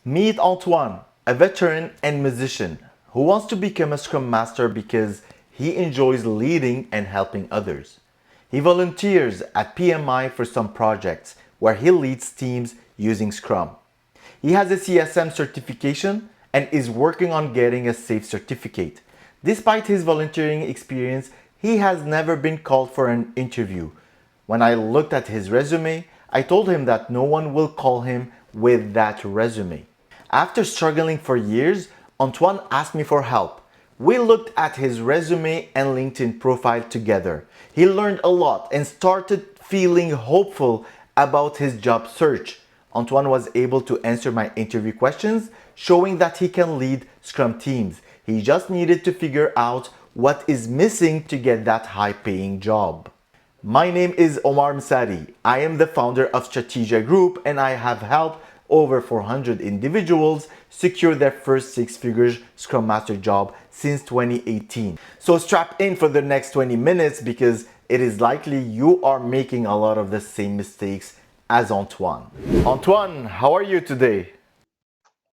Meet Antoine, a veteran and musician who wants to become a Scrum Master because he enjoys leading and helping others. He volunteers at PMI for some projects where he leads teams using Scrum. He has a CSM certification and is working on getting a SAFe certificate. Despite his volunteering experience, he has never been called for an interview. When I looked at his resume, I told him that no one will call him with that resume. After struggling for years, Antoine asked me for help. We looked at his resume and LinkedIn profile together. He learned a lot and started feeling hopeful about his job search. Antoine was able to answer my interview questions, showing that he can lead Scrum teams. He just needed to figure out what is missing to get that high paying job. My name is Omar Msari. I am the founder of Strategia Group and I have helped over 400 individuals secure their first six-figure Scrum Master job since 2018. So strap in for the next 20 minutes because it is likely you are making a lot of the same mistakes as Antoine. Antoine, how are you today?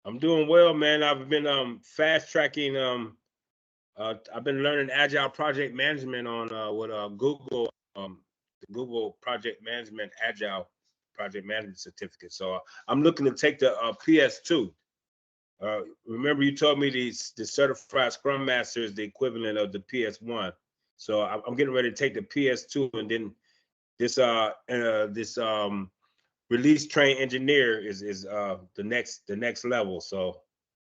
I'm doing well, man. I've been fast tracking. I've been learning agile project management on with Google, the Google Project Management Agile Project Management Certificate. So I'm looking to take the PS2. Remember, you told me the certified Scrum Master is the equivalent of the PS1. So I'm getting ready to take the PS2, and then this release train engineer is the next level. So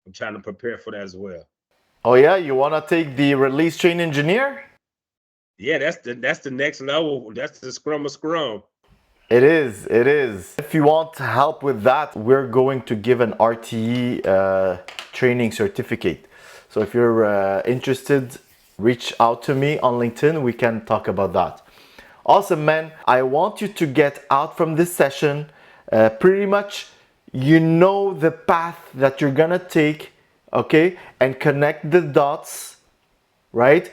I'm trying to prepare for that as well. Oh yeah, you want to take the release train engineer? Yeah, that's the next level. That's the scrum of scrum. It is, it is. If you want help with that, we're going to give an RTE training certificate. So if you're interested, reach out to me on LinkedIn. We can talk about that. Awesome, man. I want you to get out from this session. Pretty much, you know the path that you're gonna take, okay, and connect the dots, right?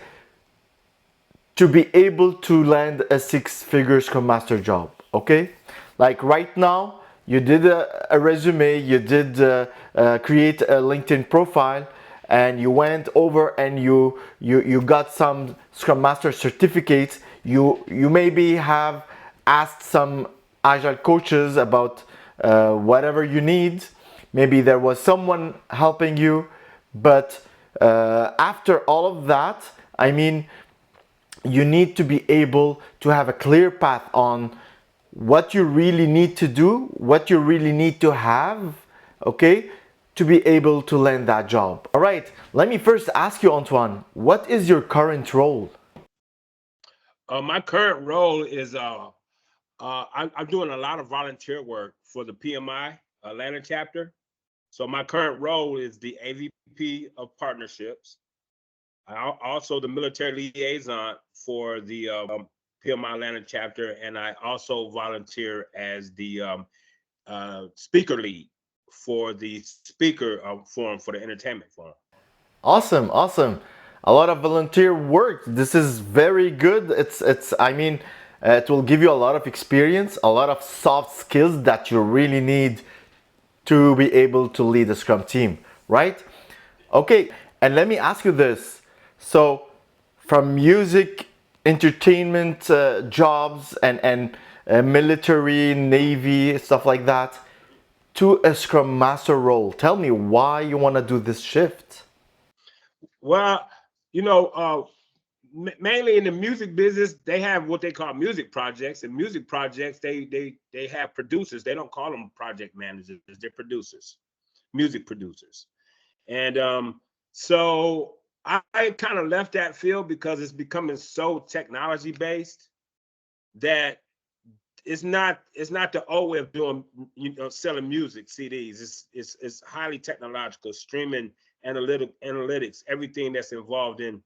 To be able to land a six-figure Scrum Master job, okay? Like right now, you did a resume, you did create a LinkedIn profile, and you went over and you got some Scrum Master certificates. You maybe have asked some agile coaches about whatever you need. Maybe there was someone helping you, but after all of that, I mean, you need to be able to have a clear path on what you really need to do, what you really need to have, okay, to be able to land that job. All right, let me first ask you, Antoine, what is your current role? My current role is I'm doing a lot of volunteer work for the PMI Atlanta chapter. So my current role is the AVP of partnerships. Also the military liaison for the PMI Atlanta chapter, and I also volunteer as the speaker lead for the speaker forum for the entertainment forum. Awesome, awesome. A lot of volunteer work. This is very good. It's I mean, it will give you a lot of experience, a lot of soft skills that you really need to be able to lead a Scrum team, right? Okay, and let me ask you this. So, from music, entertainment jobs, and military, navy, stuff like that, to a Scrum Master role, tell me why you want to do this shift. Well, you know, mainly in the music business, they have what they call music projects, and music projects they have producers. They don't call them project managers; they're producers, music producers. And so I kind of left that field because it's becoming so technology based that it's not the old way of doing selling music CDs. It's highly technological, streaming analytics, everything that's involved in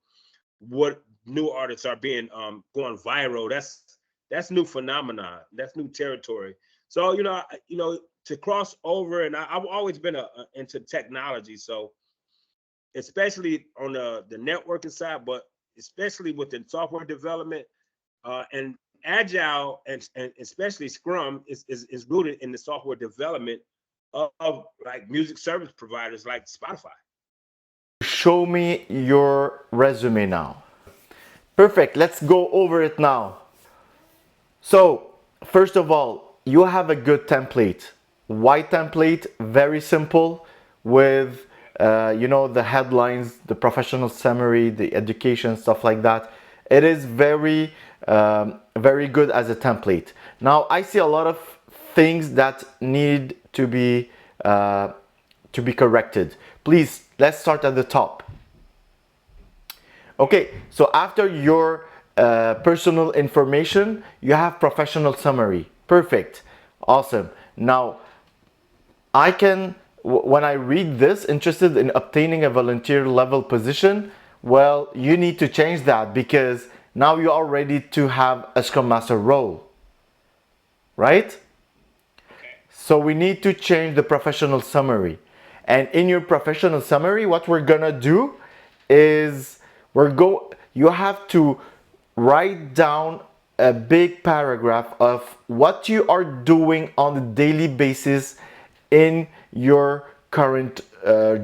what new artists are being going viral. That's new phenomenon. That's new territory. So to cross over, and I've always been into technology. So especially on the networking side, but especially within software development and agile and especially Scrum is rooted in the software development of like music service providers like Spotify. Show me your resume now. Perfect. Let's go over it now. So, first of all, you have a good template. White template, very simple, with the headlines, the professional summary, the education, stuff like that. It is very good as a template. Now, I see a lot of things that need to be corrected. Please, let's start at the top. Okay, so after your personal information, you have professional summary. Perfect. Awesome. Now, when I read this, interested in obtaining a volunteer level position, well, you need to change that because now you are ready to have a Scrum Master role, right? So we need to change the professional summary. And in your professional summary, what we're gonna do is you have to write down a big paragraph of what you are doing on a daily basis in your current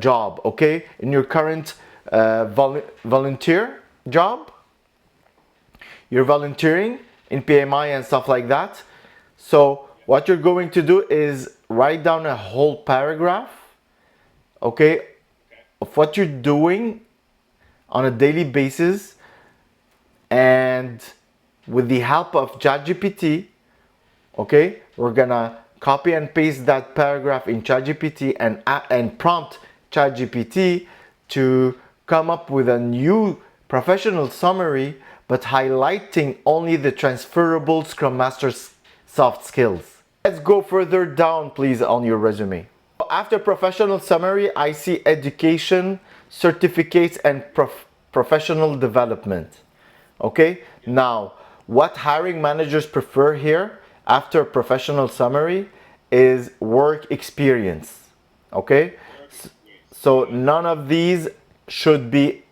job, okay? In your current volunteer job, you're volunteering in PMI and stuff like that. So what you're going to do is write down a whole paragraph, okay, of what you're doing on a daily basis, and with the help of ChatGPT, okay, we're gonna copy and paste that paragraph in ChatGPT and prompt ChatGPT to come up with a new professional summary, but highlighting only the transferable Scrum Master's soft skills. Let's go further down, please, on your resume. After professional summary, I see education, certificates, and professional development. Okay, now what hiring managers prefer here after professional summary is work experience. Okay, so none of these should be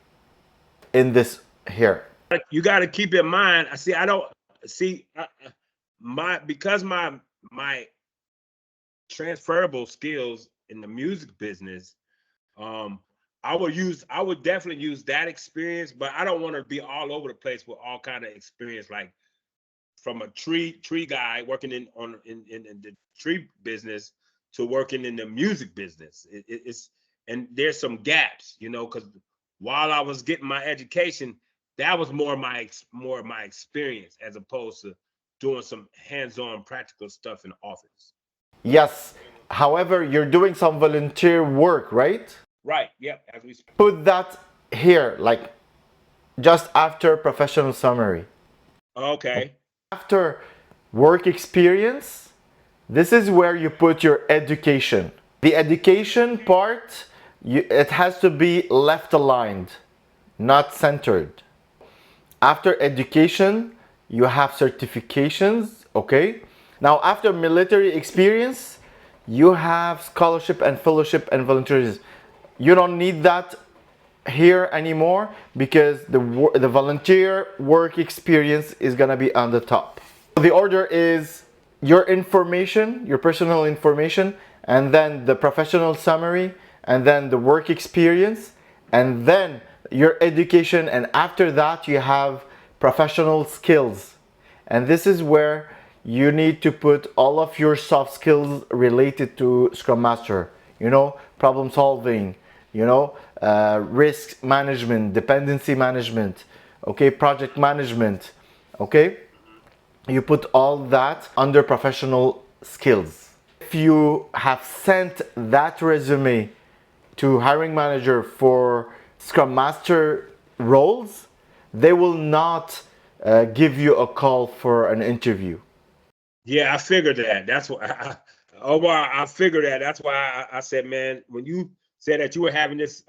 in this here. You got to keep in mind. I see. I don't see because my transferable skills in the music business. I would definitely use that experience, but I don't want to be all over the place with all kind of experience, like from a tree guy working in the tree business to working in the music business. It's and there's some gaps, because while I was getting my education, that was more of my experience as opposed to doing some hands-on practical stuff in the office. Yes, however, you're doing some volunteer work, right? Right. Yep. As we speak. Put that here, like just after professional summary. Okay. After work experience, this is where you put your education. The education part, it has to be left aligned, not centered. After education, you have certifications, okay? Now, after military experience, you have scholarship and fellowship and volunteerism. You don't need that here anymore because the volunteer work experience is gonna be on the top. The order is your information, your personal information, and then the professional summary, and then the work experience, and then your education, and after that you have professional skills. And this is where you need to put all of your soft skills related to Scrum Master, problem solving, risk management, dependency management, okay, project management, okay? You put all that under professional skills. If you have sent that resume to hiring manager for Scrum Master roles, they will not give you a call for an interview. Yeah, I figured that. That's why. I figured that. That's why I said, man, when you said that you were having this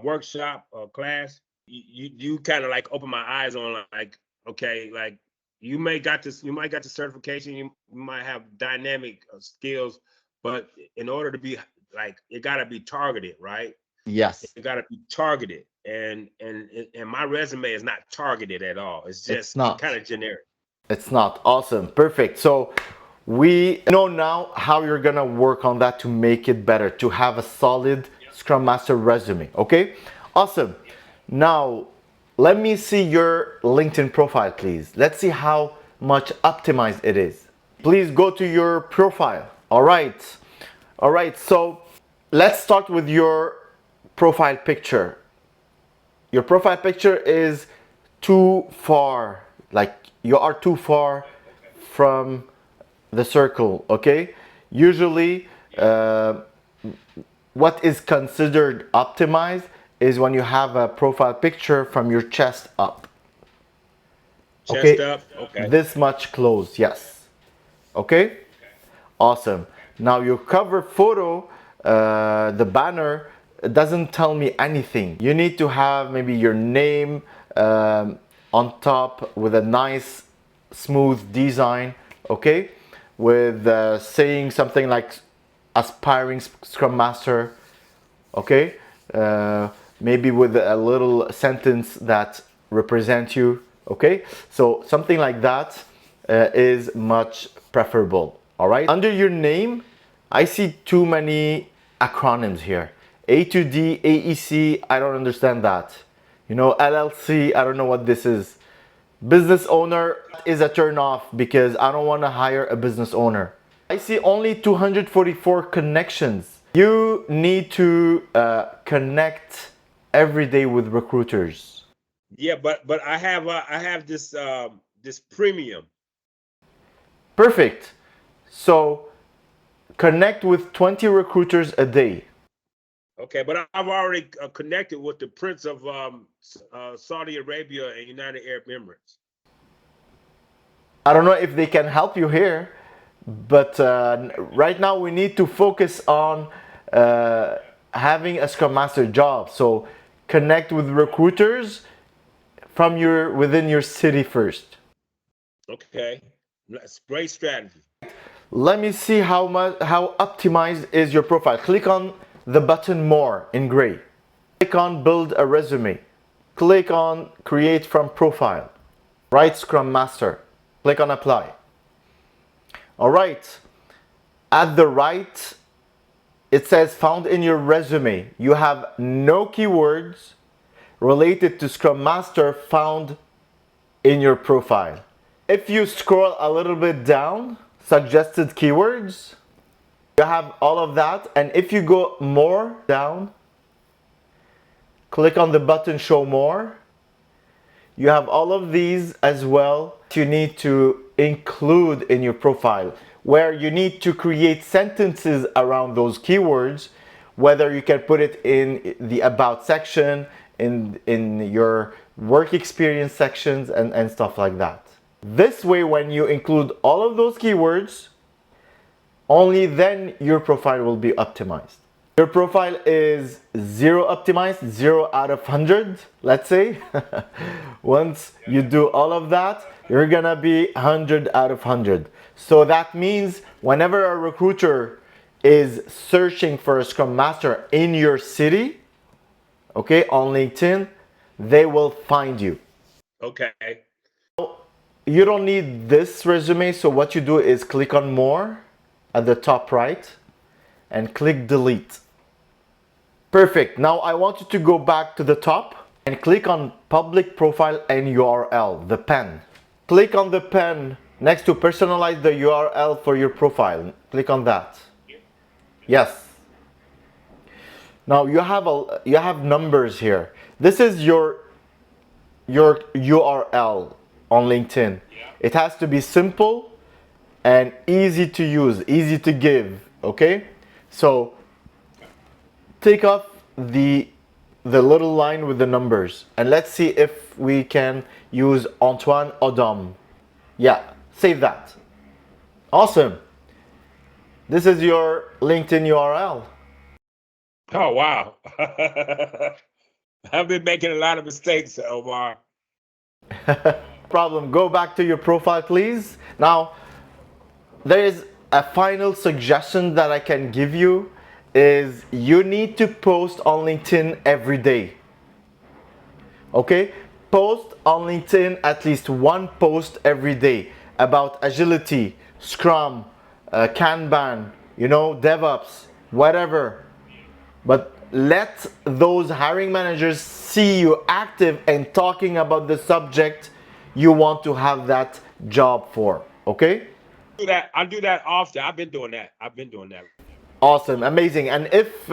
workshop or class, you kind of like opened my eyes on like, okay, like you might got the certification, you might have dynamic skills, but in order to be like, it got to be targeted, right? Yes. It got to be targeted, and my resume is not targeted at all. It's It's just not. kind of generic. It's not. Awesome. Perfect. So We know now how you're gonna work on that to make it better, to have a solid Scrum Master resume. Okay, awesome. Now, let me see your LinkedIn profile, please. Let's see how much optimized it is. Please go to your profile. All right. So let's start with your profile picture. Your profile picture is too far, like you are too far from the circle. Okay, usually what is considered optimized is when you have a profile picture from your chest up. Chest Okay, up. Okay. this much close. Yes. Okay, awesome. Now your cover photo, the banner, doesn't tell me anything. You need to have maybe your name on top with a nice smooth design. Okay, with saying something like aspiring Scrum Master. Okay, maybe with a little sentence that represents you. Okay, so something like that is much preferable. All right, under your name I see too many acronyms here. A to D, AEC, I don't understand that. You know, LLC, I don't know what this is. Business owner is a turn off because I don't want to hire a business owner. I see only 244 connections. You need to connect every day with recruiters. Yeah, but I have this this premium. Perfect. So connect with 20 recruiters a day. Okay, but I've already connected with the Prince of Saudi Arabia and United Arab Emirates. I don't know if they can help you here, but right now we need to focus on uh, having a Scrum Master job. So connect with recruiters from your within your city first. Okay, that's great strategy. Let me see how optimized is your profile. Click on the button more in gray. Click on build a resume. Click on create from profile. Write Scrum Master. Click on apply. All right. At the right, it says found in your resume. You have no keywords related to Scrum Master found in your profile. If you scroll a little bit down, suggested keywords, you have all of that. And if you go more down, click on the button show more. You have all of these as well. You need to include in your profile where you need to create sentences around those keywords, whether you can put it in the about section, in your work experience sections and stuff like that. This way, when you include all of those keywords, only then your profile will be optimized. Your profile is 0 optimized, 0 out of 100, let's say. Once you do all of that, you're gonna be 100 out of 100. So that means whenever a recruiter is searching for a Scrum Master in your city, okay, on LinkedIn, they will find you. Okay. You don't need this resume, so what you do is click on more at the top right and click delete. Perfect. Now I want you to go back to the top and click on public profile and URL, the pen. Click on the pen next to personalize the URL for your profile. Click on that. Yes. Now you have numbers here. This is your URL on LinkedIn. It has to be simple and easy to use, easy to give, okay? So take off the little line with the numbers and let's see if we can use Antoine Odom. Yeah, save that. Awesome. This is your LinkedIn URL. Oh wow. I've been making a lot of mistakes, Omar. Problem. Go back to your profile, please. Now, there is a final suggestion that I can give you is you need to post on LinkedIn every day. Okay? Post on LinkedIn at least one post every day about agility, Scrum, Kanban, DevOps, whatever. But let those hiring managers see you active and talking about the subject you want to have that job for. Okay? Do that. I do that often. I've been doing that. I've been doing that. Awesome, amazing. And if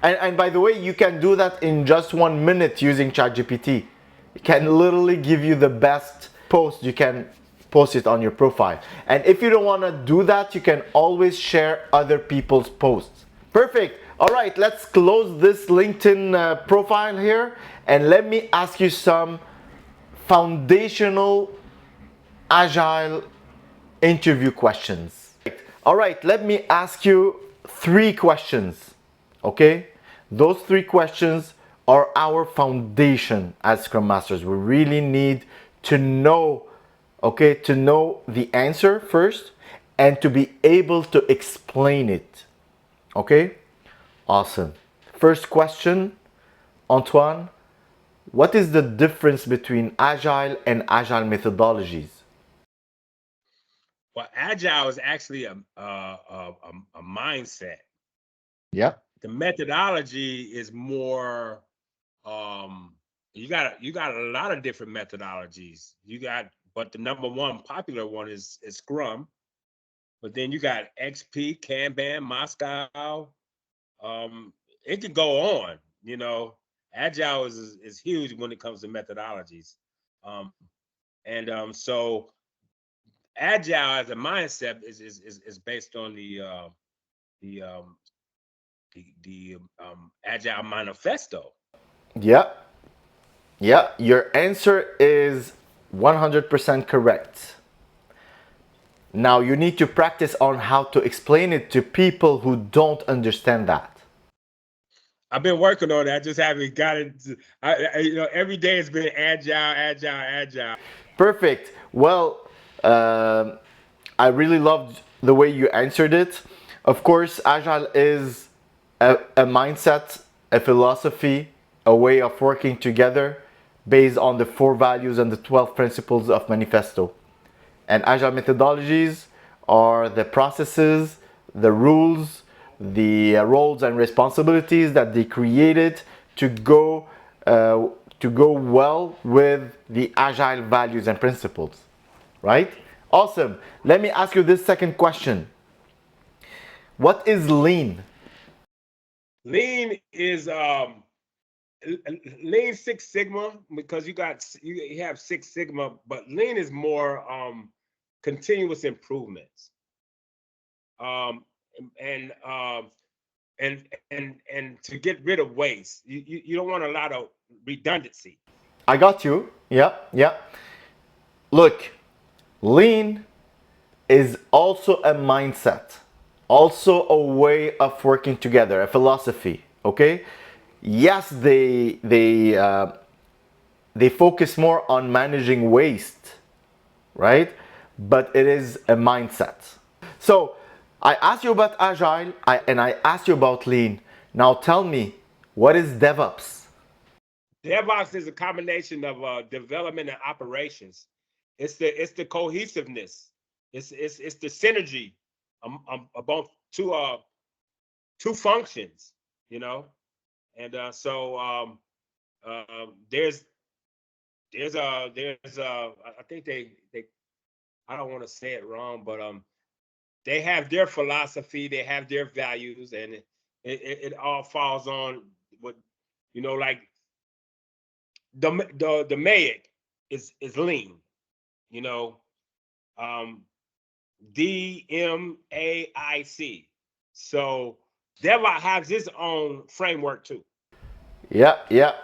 and by the way, you can do that in just 1 minute using ChatGPT. It can literally give you the best post. You can post it on your profile. And if you don't want to do that, you can always share other people's posts. Perfect. All right, let's close this LinkedIn profile here, and let me ask you some foundational agile interview questions. All right, let me ask you 3 questions. Okay? Those 3 questions are our foundation as Scrum Masters. We really need to know, okay, to know the answer first and to be able to explain it. Okay? Awesome. First question, Antoine, what is the difference between agile and agile methodologies? Well, agile is actually a mindset. Yeah. The methodology is more. You got a lot of different methodologies. But the number one popular one is Scrum. But then you got XP, Kanban, Moscow. It can go on. Agile is huge when it comes to methodologies. So agile as a mindset is based on the agile manifesto. Yeah. Yeah, your answer is 100% correct. Now you need to practice on how to explain it to people who don't understand that. I've been working on that. I just haven't got it. Every day it's been agile. Perfect. Well, I really loved the way you answered it. Of course, Agile is a mindset, a philosophy, a way of working together based on the 4 values and the 12 principles of Manifesto. And Agile methodologies are the processes, the rules, the roles and responsibilities that they created to go well with the Agile values and principles, right? Awesome. Let me ask you this second question. What is lean? Lean is Lean Six Sigma, because you have Six Sigma, but Lean is more continuous improvements. Um, and to get rid of waste. You don't want a lot of redundancy. I got you. Yeah, yeah. Look, lean is also a mindset, also a way of working together, a philosophy. Okay, yes, they focus more on managing waste, right? But it is a mindset. So I asked you about agile, and I asked you about lean. Now tell me, what is DevOps? DevOps is a combination of development and operations. It's the cohesiveness. It's the synergy about two functions. You know, and so I think they I don't want to say it wrong, but they have their philosophy, they have their values, and it all falls on what like the MAIC is lean, you know, um, DMAIC. So DevOps has its own framework too. Yeah, yeah.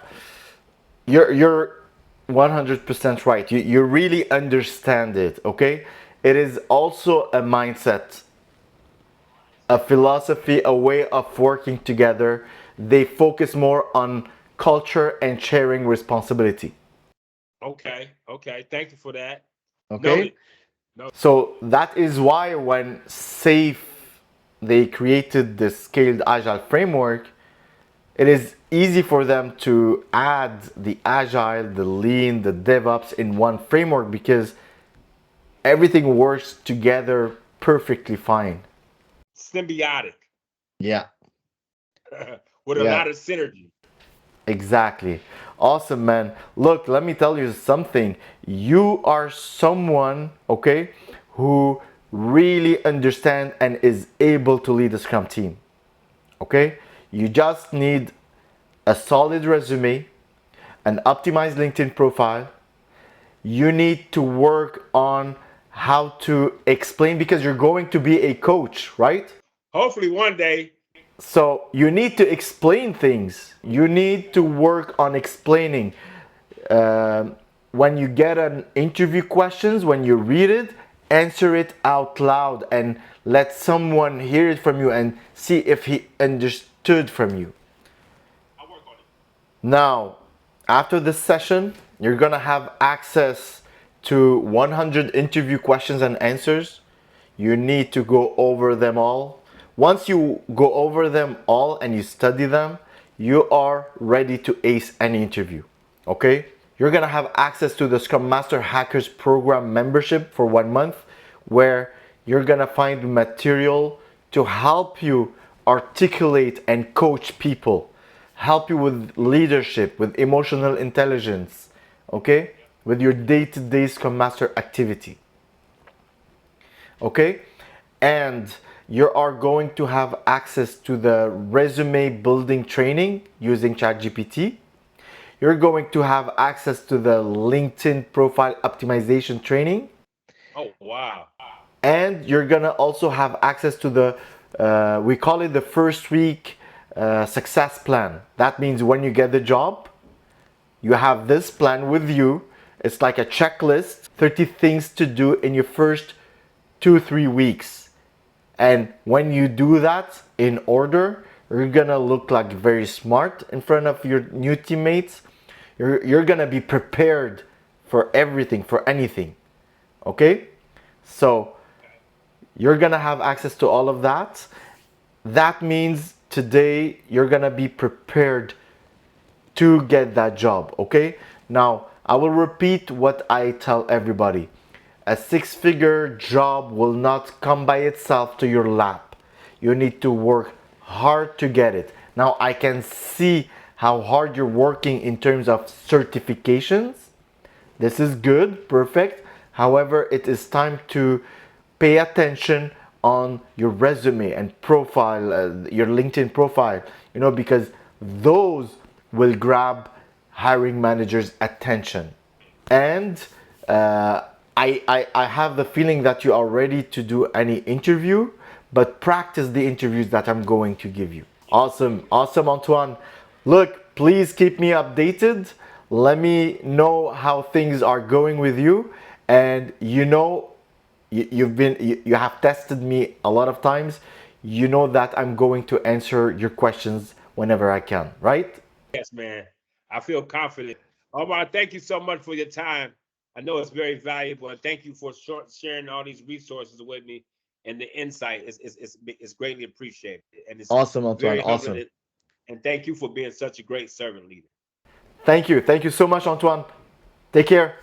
You're 100% right. You really understand it, okay? It is also a mindset, a philosophy, a way of working together. They focus more on culture and sharing responsibility. Okay. Thank you for that. Okay? Noted. No. So that is why when SAFe they created the scaled agile framework, it is easy for them to add the agile, the lean, the DevOps in one framework because everything works together perfectly fine. symbiotic Yeah. with a Yeah. lot of synergy. Exactly. Awesome, man. Look, let me tell you something. You are someone, okay, who really understand and is able to lead a Scrum team. Okay? You just need a solid resume, an optimized LinkedIn profile. You need to work on how to explain because you're going to be a coach, right? Hopefully one day. So you need to explain things. You need to work on explaining. When you get an interview questions, when you read it, answer it out loud and let someone hear it from you and see if he understood from you. I'll work on it. Now, after this session, you're gonna have access to 100 interview questions and answers. You need to go over them all. Once you go over them all and you study them, you are ready to ace any interview. Okay? You're gonna have access to the Scrum Master Hackers Program membership for 1 month, where you're gonna find material to help you articulate and coach people, help you with leadership, with emotional intelligence, okay? With your day to day Scrum Master activity, okay? And you are going to have access to the resume building training using ChatGPT. You're going to have access to the LinkedIn profile optimization training. Oh wow. And you're gonna also have access to the, we call it the first week success plan. That means when you get the job, you have this plan with you. It's like a checklist, 30 things to do in your first 2 3 weeks. And when you do that in order, you're gonna look like very smart in front of your new teammates. You're gonna be prepared for everything, for anything. Okay? So you're gonna have access to all of that. That means today you're gonna be prepared to get that job. Okay? Now, I will repeat what I tell everybody. A six-figure job will not come by itself to your lap. You need to work hard to get it. Now, I can see how hard you're working in terms of certifications. This is good, perfect. However, it is time to pay attention on your resume and profile, your LinkedIn profile, because those will grab hiring managers' attention. And I have the feeling that you are ready to do any interview, but practice the interviews that I'm going to give you. Awesome, awesome, Antoine. Look, please keep me updated. Let me know how things are going with you. And you have tested me a lot of times. You know that I'm going to answer your questions whenever I can, right? Yes, man. I feel confident. Omar, thank you so much for your time. I know it's very valuable, and thank you for sharing all these resources with me. And the insight is greatly appreciated, and it's Awesome, Antoine. very humbling. Awesome. And thank you for being such a great servant leader. Thank you. Thank you so much, Antoine. Take care.